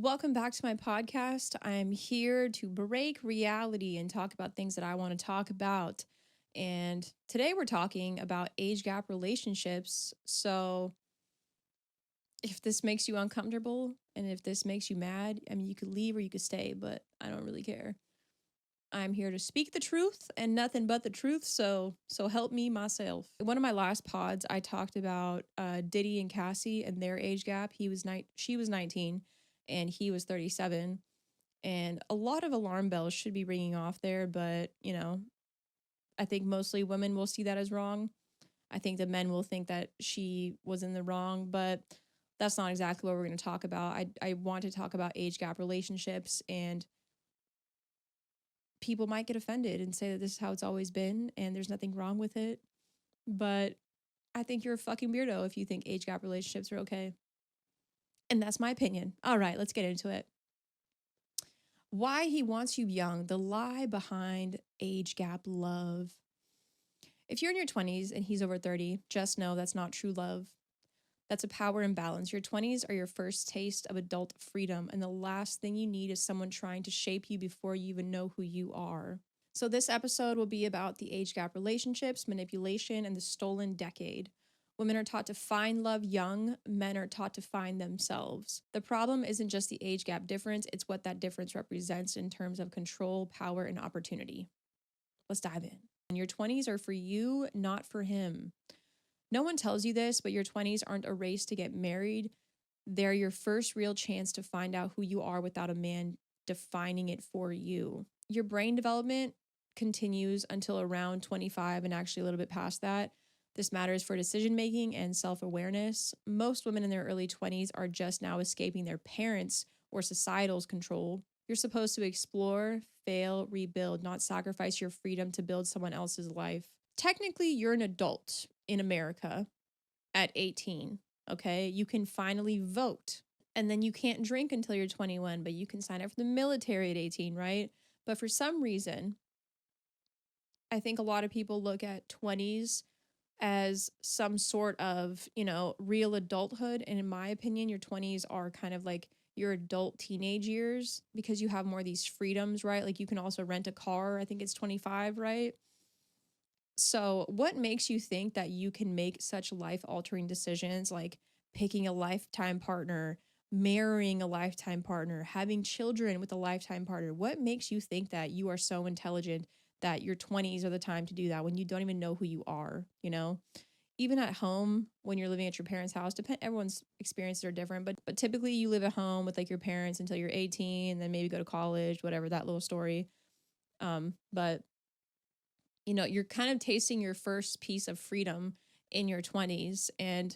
Welcome back to my podcast. I'm here to break reality and talk about things that I want to talk about. And today we're talking about age gap relationships. So, if this makes you uncomfortable and if this makes you mad, I mean, you could leave or you could stay, but I don't really care. I'm here to speak the truth and nothing but the truth. So help me myself. In one of my last pods, I talked about Diddy and Cassie and their age gap. She was 19 and he was 37. And a lot of alarm bells should be ringing off there, but I think mostly women will see that as wrong. I think the men will think that she was in the wrong, but that's not exactly what we're going to talk about. I want to talk about age gap relationships, and people might get offended and say that this is how it's always been and there's nothing wrong with it. But I think you're a fucking weirdo if you think age gap relationships are okay. And that's my opinion. All right, let's get into it. Why he wants you young, the lie behind age gap love. If you're in your 20s and he's over 30, just know that's not true love. That's a power imbalance. Your 20s are your first taste of adult freedom, and the last thing you need is someone trying to shape you before you even know who you are. So this episode will be about the age gap relationships, manipulation, and the stolen decade. Women are taught to find love young, men are taught to find themselves. The problem isn't just the age gap difference, it's what that difference represents in terms of control, power, and opportunity. Let's dive in. And your 20s are for you, not for him. No one tells you this, but your 20s aren't a race to get married. They're your first real chance to find out who you are without a man defining it for you. Your brain development continues until around 25 and actually a little bit past that. This matters for decision making and self-awareness. Most women in their early 20s are just now escaping their parents' or societal's control. You're supposed to explore, fail, rebuild, not sacrifice your freedom to build someone else's life. Technically, you're an adult in America at 18, okay? You can finally vote. And then you can't drink until you're 21, but you can sign up for the military at 18, right? But for some reason, I think a lot of people look at 20s as some sort of, real adulthood. And in my opinion, your 20s are kind of like your adult teenage years because you have more of these freedoms, right? Like you can also rent a car. I think it's 25, right? So, what makes you think that you can make such life-altering decisions like picking a lifetime partner, marrying a lifetime partner, having children with a lifetime partner? What makes you think that you are so intelligent that your 20s are the time to do that when you don't even know who you are, Even at home when you're living at your parents' house, everyone's experiences are different, but typically you live at home with like your parents until you're 18 and then maybe go to college, whatever, that little story. But you're kind of tasting your first piece of freedom in your 20s, and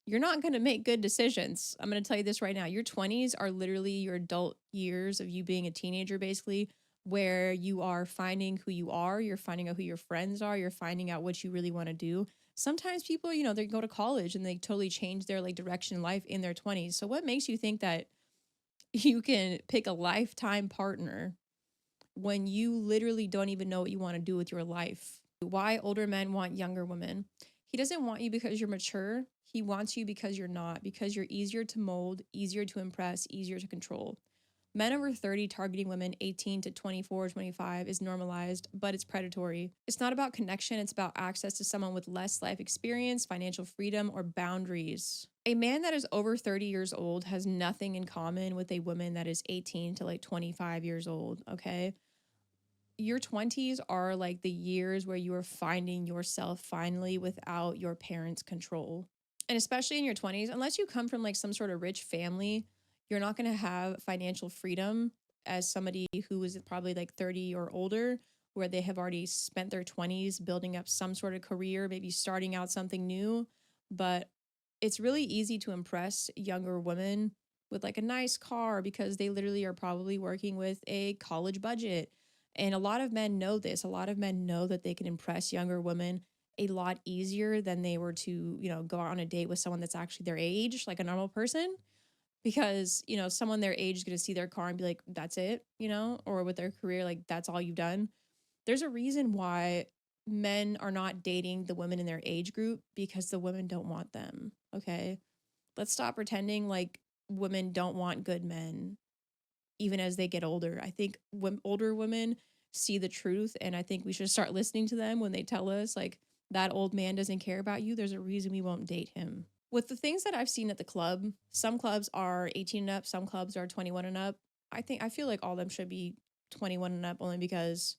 you're not going to make good decisions. I'm going to tell you this right now. Your 20s are literally your adult years of you being a teenager, basically, where you are finding who you are. You're finding out who your friends are. You're finding out what you really want to do. Sometimes people, they go to college and they totally change their like direction in life in their 20s. So what makes you think that you can pick a lifetime partner when you literally don't even know what you want to do with your life? Why older men want younger women? He doesn't want you because you're mature. He wants you because you're not, because you're easier to mold, easier to impress, easier to control. Men over 30 targeting women 18 to 24, 25 is normalized, but it's predatory. It's not about connection, it's about access to someone with less life experience, financial freedom, or boundaries. A man that is over 30 years old has nothing in common with a woman that is 18 to like 25 years old, okay? Your 20s are like the years where you are finding yourself finally without your parents' control. And especially in your 20s, unless you come from like some sort of rich family, you're not going to have financial freedom as somebody who is probably like 30 or older, where they have already spent their 20s building up some sort of career, maybe starting out something new. But it's really easy to impress younger women with like a nice car because they literally are probably working with a college budget. And a lot of men know this. A lot of men know that they can impress younger women a lot easier than they were to, go on a date with someone that's actually their age, like a normal person. Because, someone their age is going to see their car and be like, that's it, or with their career, like, that's all you've done. There's a reason why men are not dating the women in their age group, because the women don't want them. Okay. Let's stop pretending like women don't want good men even as they get older. I think when older women see the truth, and I think we should start listening to them when they tell us like that old man doesn't care about you. There's a reason we won't date him. With the things that I've seen at the club, some clubs are 18 and up, some clubs are 21 and up. I feel like all of them should be 21 and up only because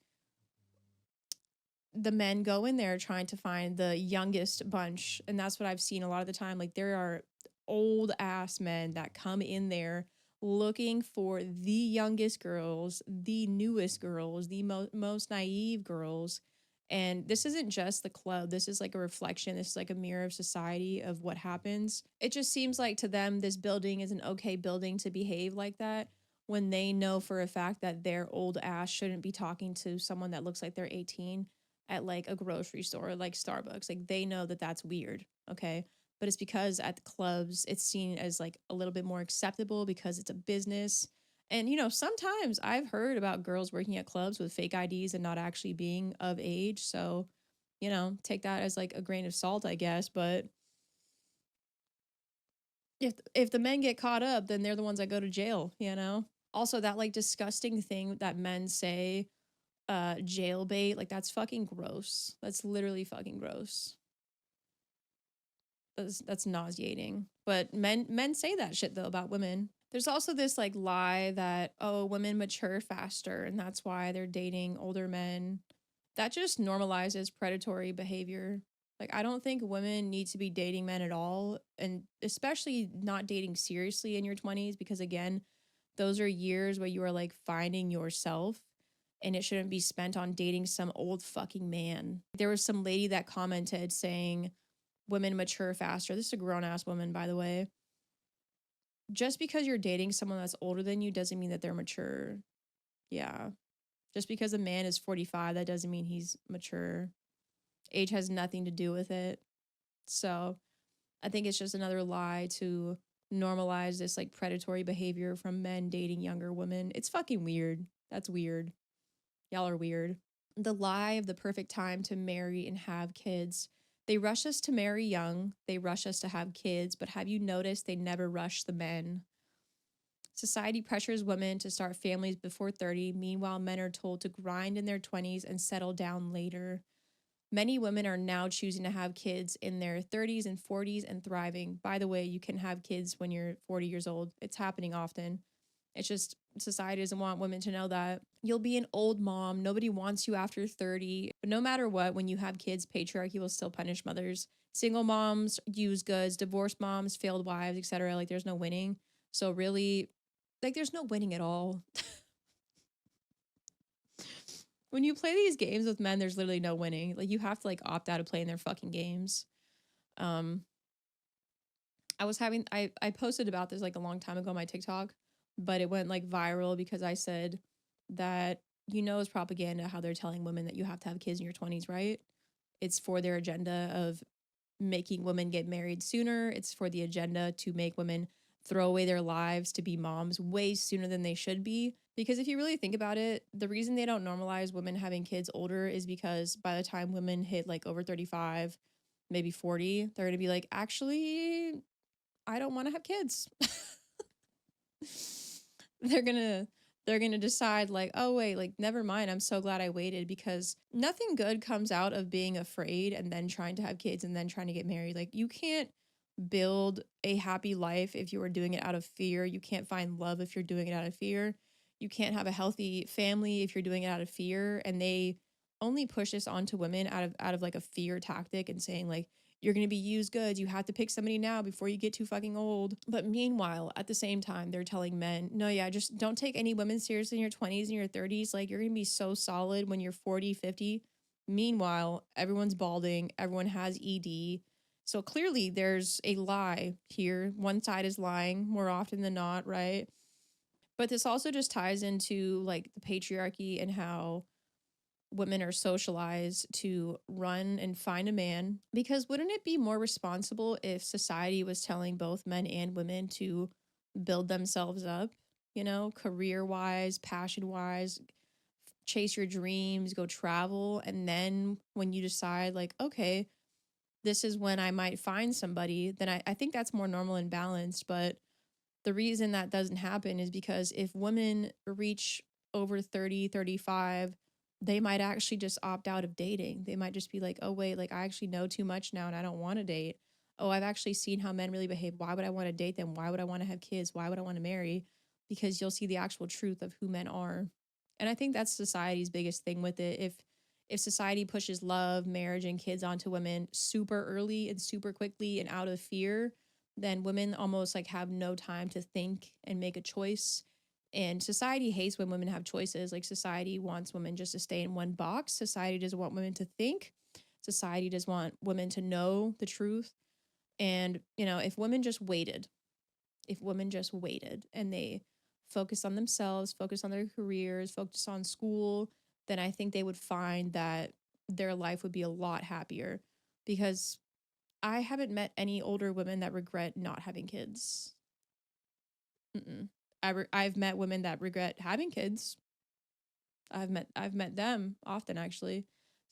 the men go in there trying to find the youngest bunch, and that's what I've seen a lot of the time. Like there are old ass men that come in there looking for the youngest girls, the newest girls, the most naive girls. And this isn't just the club. This is like a reflection. This is like a mirror of society of what happens. It just seems like to them this building is an okay building to behave like that when they know for a fact that their old ass shouldn't be talking to someone that looks like they're 18 at like a grocery store, like Starbucks. Like they know that that's weird, okay? But it's because at the clubs it's seen as like a little bit more acceptable because it's a business. And sometimes I've heard about girls working at clubs with fake IDs and not actually being of age. So, take that as like a grain of salt, I guess. But if the men get caught up, then they're the ones that go to jail. Also, that like disgusting thing that men say, jail bait, like that's fucking gross. That's literally fucking gross. That's nauseating. But men say that shit though about women. There's also this like lie that, oh, women mature faster and that's why they're dating older men. That just normalizes predatory behavior. Like I don't think women need to be dating men at all, and especially not dating seriously in your 20s, because again, those are years where you are like finding yourself, and it shouldn't be spent on dating some old fucking man. There was some lady that commented saying women mature faster. This is a grown ass woman, by the way. Just because you're dating someone that's older than you doesn't mean that they're mature. Yeah. Just because a man is 45, that doesn't mean he's mature. Age has nothing to do with it. So I think it's just another lie to normalize this like predatory behavior from men dating younger women. It's fucking weird. That's weird. Y'all are weird. The lie of the perfect time to marry and have kids. They rush us to marry young. They rush us to have kids. But have you noticed they never rush the men? Society pressures women to start families before 30. Meanwhile, men are told to grind in their 20s and settle down later. Many women are now choosing to have kids in their 30s and 40s and thriving. By the way, you can have kids when you're 40 years old. It's happening often. It's just society doesn't want women to know that. You'll be an old mom. Nobody wants you after 30. But no matter what, when you have kids, patriarchy will still punish mothers. Single moms, used goods, divorced moms, failed wives, etc. Like there's no winning. So really, like there's no winning at all. When you play these games with men, there's literally no winning. Like you have to like opt out of playing their fucking games. Um I posted about this like a long time ago on my TikTok, but it went like viral because I said that it's propaganda how they're telling women that you have to have kids in your 20s, right? It's for their agenda of making women get married sooner. It's for the agenda to make women throw away their lives to be moms way sooner than they should be. Because if you really think about it, the reason they don't normalize women having kids older is because by the time women hit like over 35, maybe 40, they're going to be like, actually, I don't want to have kids. they're going to decide like, oh wait, like never mind, I'm so glad I waited, because nothing good comes out of being afraid and then trying to have kids and then trying to get married. Like you can't build a happy life if you are doing it out of fear. You can't find love if you're doing it out of fear. You can't have a healthy family if you're doing it out of fear. And they only push this onto women out of like a fear tactic and saying like, you're going to be used goods. You have to pick somebody now before you get too fucking old. But meanwhile, at the same time, they're telling men, no, yeah, just don't take any women seriously in your 20s and your 30s. Like, you're going to be so solid when you're 40, 50. Meanwhile, everyone's balding. Everyone has ED. So clearly there's a lie here. One side is lying more often than not, right? But this also just ties into like the patriarchy and how women are socialized to run and find a man. Because wouldn't it be more responsible if society was telling both men and women to build themselves up, career wise, passion wise, chase your dreams, go travel. And then when you decide, like, okay, this is when I might find somebody, then I think that's more normal and balanced. But The reason that doesn't happen is because if women reach over 30, 35, they might actually just opt out of dating. They might just be like, oh, wait, like I actually know too much now and I don't want to date. Oh, I've actually seen how men really behave. Why would I want to date them? Why would I want to have kids? Why would I want to marry? Because you'll see the actual truth of who men are. And I think that's society's biggest thing with it. If society pushes love, marriage, and kids onto women super early and super quickly and out of fear, then women almost like have no time to think and make a choice. And society hates when women have choices. Like society wants women just to stay in one box. Society doesn't want women to think. Society does want women to know the truth. And, if women just waited and they focus on themselves, focus on their careers, focus on school, then I think they would find that their life would be a lot happier, because I haven't met any older women that regret not having kids. Mm-mm. I've met women that regret having kids. I've met them often, actually.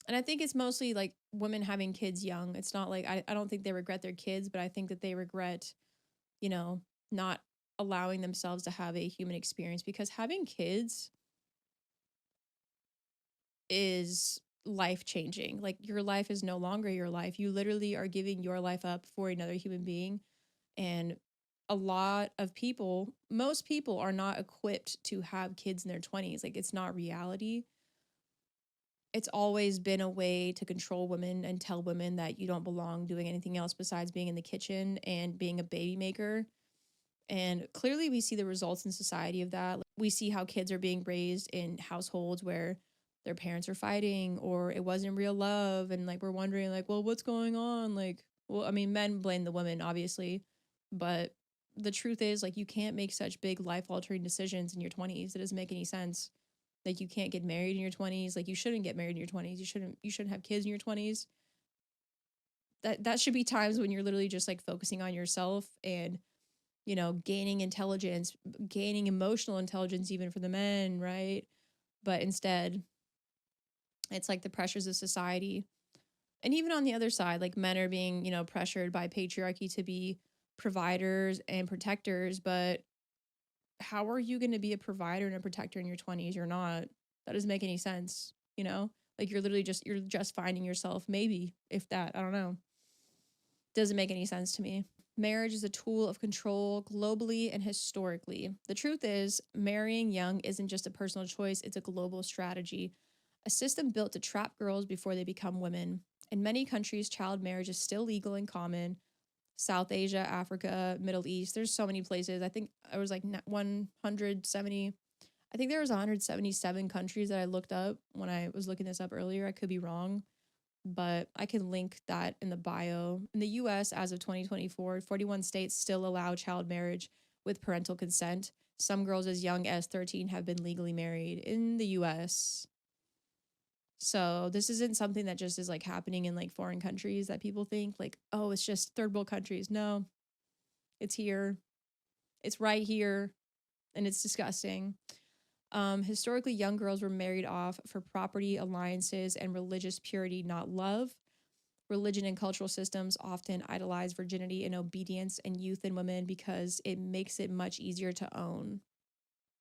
And I think it's mostly like women having kids young. It's not like I don't think they regret their kids, but I think that they regret, you know, not allowing themselves to have a human experience, because having kids is life changing. Like your life is no longer your life. You literally are giving your life up for another human being. And a lot of people, most people are not equipped to have kids in their 20s. Like it's not reality. It's always been a way to control women and tell women that you don't belong doing anything else besides being in the kitchen and being a baby maker. And clearly, we see the results in society of that. We see how kids are being raised in households where their parents are fighting or it wasn't real love. And like, we're wondering, like, well, what's going on? Like, well, I mean, men blame the women, obviously. But the truth is, like, you can't make such big life altering decisions in your 20s. It doesn't make any sense. Like, you can't get married in your 20s. Like, you shouldn't get married in your 20s. You shouldn't have kids in your 20s. That should be times when you're literally just like focusing on yourself and gaining intelligence, gaining emotional intelligence, even for the men, right? But instead, it's like the pressures of society. And even on the other side, like men are being, pressured by patriarchy to be providers and protectors. But how are you going to be a provider and a protector in your 20s? You're not. That doesn't make any sense, Like you're just finding yourself, maybe, if that, I don't know. Doesn't make any sense to me. Marriage is a tool of control globally and historically. The truth is, marrying young isn't just a personal choice, it's a global strategy, a system built to trap girls before they become women. In many countries, child marriage is still legal and common. South Asia, Africa, Middle East, there's so many places. I think I was like 170. I think there was 177 countries that I looked up when I was looking this up earlier. I could be wrong, but I can link that in the bio. In the US, as of 2024, 41 states still allow child marriage with parental consent. Some girls as young as 13 have been legally married in the US. So this isn't something that just is like happening in like foreign countries that people think like, oh, it's just third world countries. No, it's here. It's right here. And it's disgusting. Historically, young girls were married off for property, alliances, and religious purity, not love. Religion and cultural systems often idolize virginity and obedience in youth and women because it makes it much easier to own.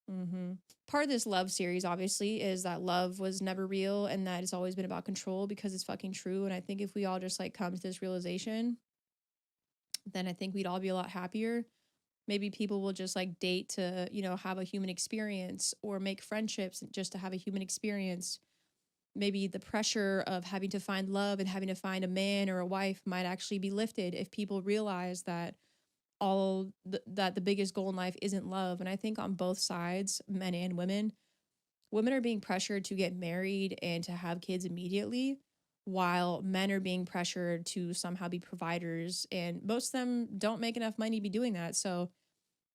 Mm-hmm. Part of this love series, obviously, is that love was never real and that it's always been about control, because it's fucking true. And I think if we all just like come to this realization, then I think we'd all be a lot happier. Maybe people will just like date to, have a human experience, or make friendships just to have a human experience. Maybe the pressure of having to find love and having to find a man or a wife might actually be lifted if people realize that that the biggest goal in life isn't love. And I think on both sides, men and women are being pressured to get married and to have kids immediately, while men are being pressured to somehow be providers, and most of them don't make enough money to be doing that. So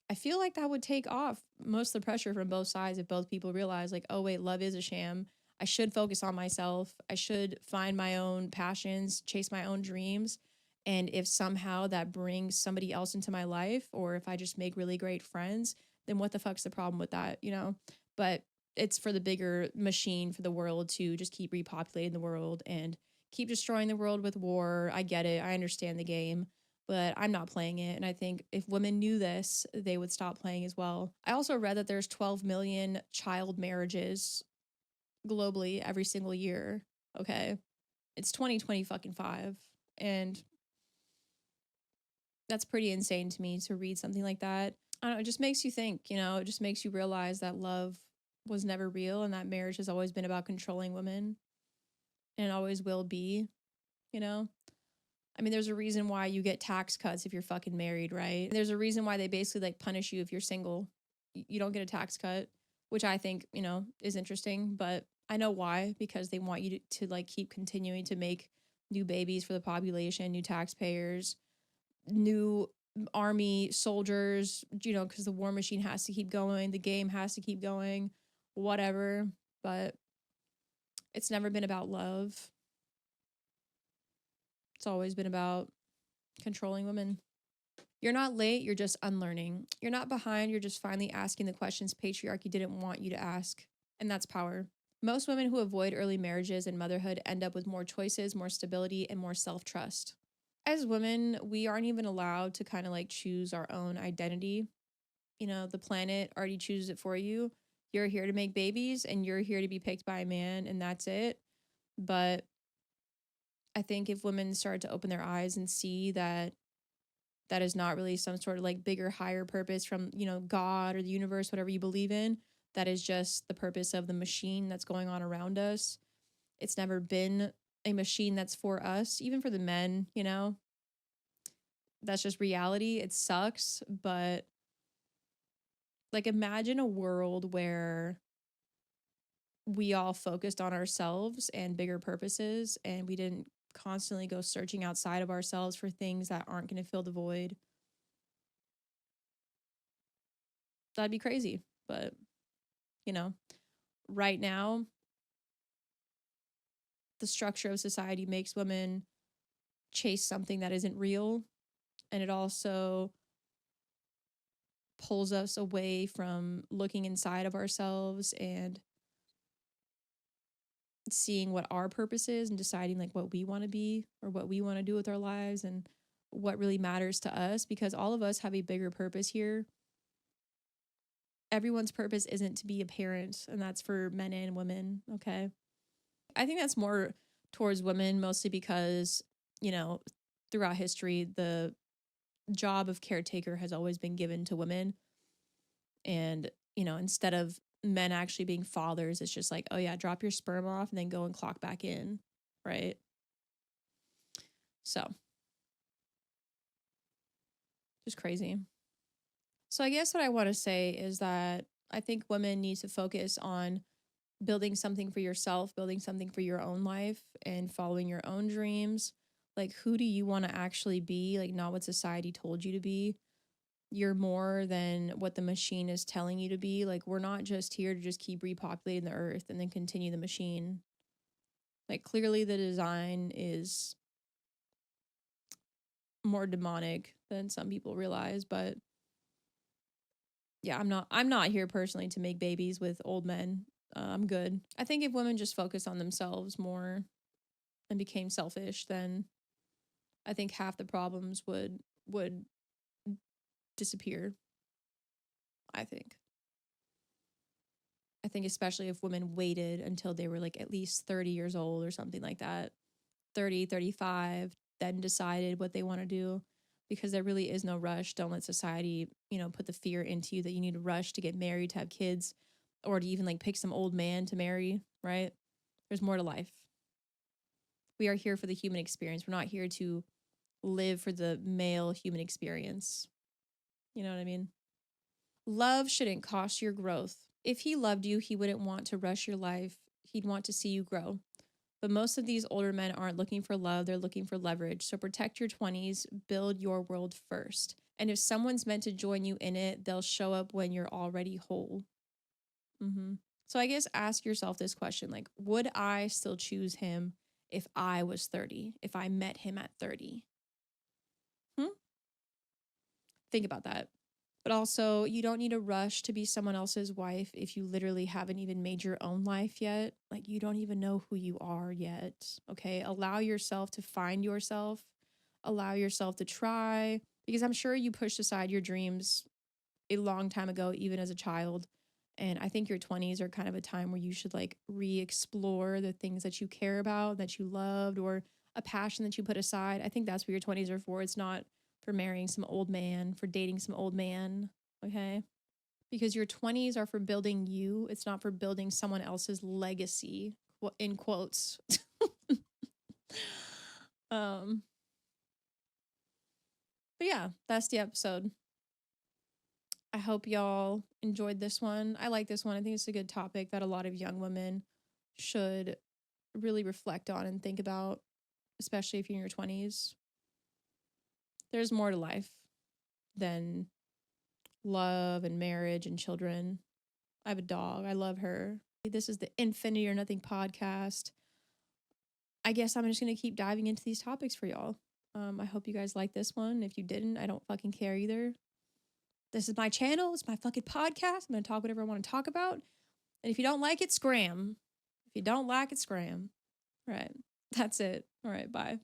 I feel like that would take off most of the pressure from both sides if both people realize, like, oh, wait, love is a sham. I should focus on myself. I should find my own passions, chase my own dreams. And if somehow that brings somebody else into my life, or if I just make really great friends, then what the fuck's the problem with that? But it's for the bigger machine for the world to just keep repopulating the world and keep destroying the world with war. I get it. I understand the game. but I'm not playing it. And I think if women knew this, they would stop playing as well. I also read that there's 12 million child marriages globally every single year. Okay. It's 2020 fucking 5. And that's pretty insane to me to read something like that. I don't know, it just makes you think, it just makes you realize that love was never real and that marriage has always been about controlling women and it always will be, you know? I mean, there's a reason why you get tax cuts if you're fucking married, right? There's a reason why they basically like punish you if you're single. You don't get a tax cut, which I think, is interesting, but I know why, because they want you to like keep continuing to make new babies for the population, new taxpayers, new army soldiers, because the war machine has to keep going, the game has to keep going, whatever. But it's never been about love. It's always been about controlling women. You're not late, you're just unlearning. You're not behind, you're just finally asking the questions patriarchy didn't want you to ask. And that's power. Most women who avoid early marriages and motherhood end up with more choices, more stability, and more self-trust. As women, we aren't even allowed to kind of like choose our own identity. The planet already chooses it for you. You're here to make babies and you're here to be picked by a man, and that's it. But I think if women start to open their eyes and see that that is not really some sort of like bigger, higher purpose from, God or the universe, whatever you believe in, that is just the purpose of the machine that's going on around us. It's never been a machine that's for us, even for the men, that's just reality. It sucks, but like imagine a world where we all focused on ourselves and bigger purposes and we didn't constantly go searching outside of ourselves for things that aren't going to fill the void. That'd be crazy. But, right now, the structure of society makes women chase something that isn't real. And it also pulls us away from looking inside of ourselves and seeing what our purpose is and deciding like what we want to be or what we want to do with our lives and what really matters to us, because all of us have a bigger purpose here. Everyone's purpose isn't to be a parent, and that's for men and women. Okay. I think that's more towards women, mostly because, throughout history, the job of caretaker has always been given to women. And, instead of men actually being fathers, it's just like, oh yeah, drop your sperm off and then go and clock back in. Right. So just crazy. So I guess what I want to say is that I think women need to focus on building something for yourself, building something for your own life and following your own dreams. Like, who do you want to actually be? Like, not what society told you to be. You're more than what the machine is telling you to be. Like, we're not just here to just keep repopulating the earth and then continue the machine. Like, clearly the design is more demonic than some people realize, but yeah, I'm not here personally to make babies with old men. I'm good. I think if women just focus on themselves more and became selfish, then I think half the problems would disappear. I think. I think especially if women waited until they were like at least 30 years old or something like that, 30, 35, then decided what they want to do, because there really is no rush. Don't let society, put the fear into you that you need to rush to get married, to have kids, or to even like pick some old man to marry, right? There's more to life. We are here for the human experience. We're not here to live for the male human experience. You know what I mean? Love shouldn't cost your growth. If he loved you, he wouldn't want to rush your life. He'd want to see you grow. But most of these older men aren't looking for love, they're looking for leverage. So protect your 20s, build your world first. And if someone's meant to join you in it, they'll show up when you're already whole. So I guess ask yourself this question, like, would I still choose him if I was 30, if I met him at 30? Think about that. But also, you don't need to rush to be someone else's wife if you literally haven't even made your own life yet. Like, you don't even know who you are yet. Okay. Allow yourself to find yourself. allow yourself to try, because I'm sure you pushed aside your dreams a long time ago, even as a child. And I think your 20s are kind of a time where you should like re-explore the things that you care about, that you loved, or a passion that you put aside. I think that's what your 20s are for. It's not for marrying some old man, for dating some old man, okay? Because your 20s are for building you. It's not for building someone else's legacy, in quotes. um but yeah, that's the episode. I hope y'all enjoyed this one. I like this one. I think it's a good topic that a lot of young women should really reflect on and think about, especially if you're in your 20s. There's more to life than love and marriage and children. I have a dog. I love her. This is the Infinity or Nothing podcast. I guess I'm just going to keep diving into these topics for y'all. I hope you guys like this one. If you didn't, I don't fucking care either. This is my channel. It's my fucking podcast. I'm going to talk whatever I want to talk about. And if you don't like it, scram. If you don't like it, scram. All right. That's it. All right. Bye.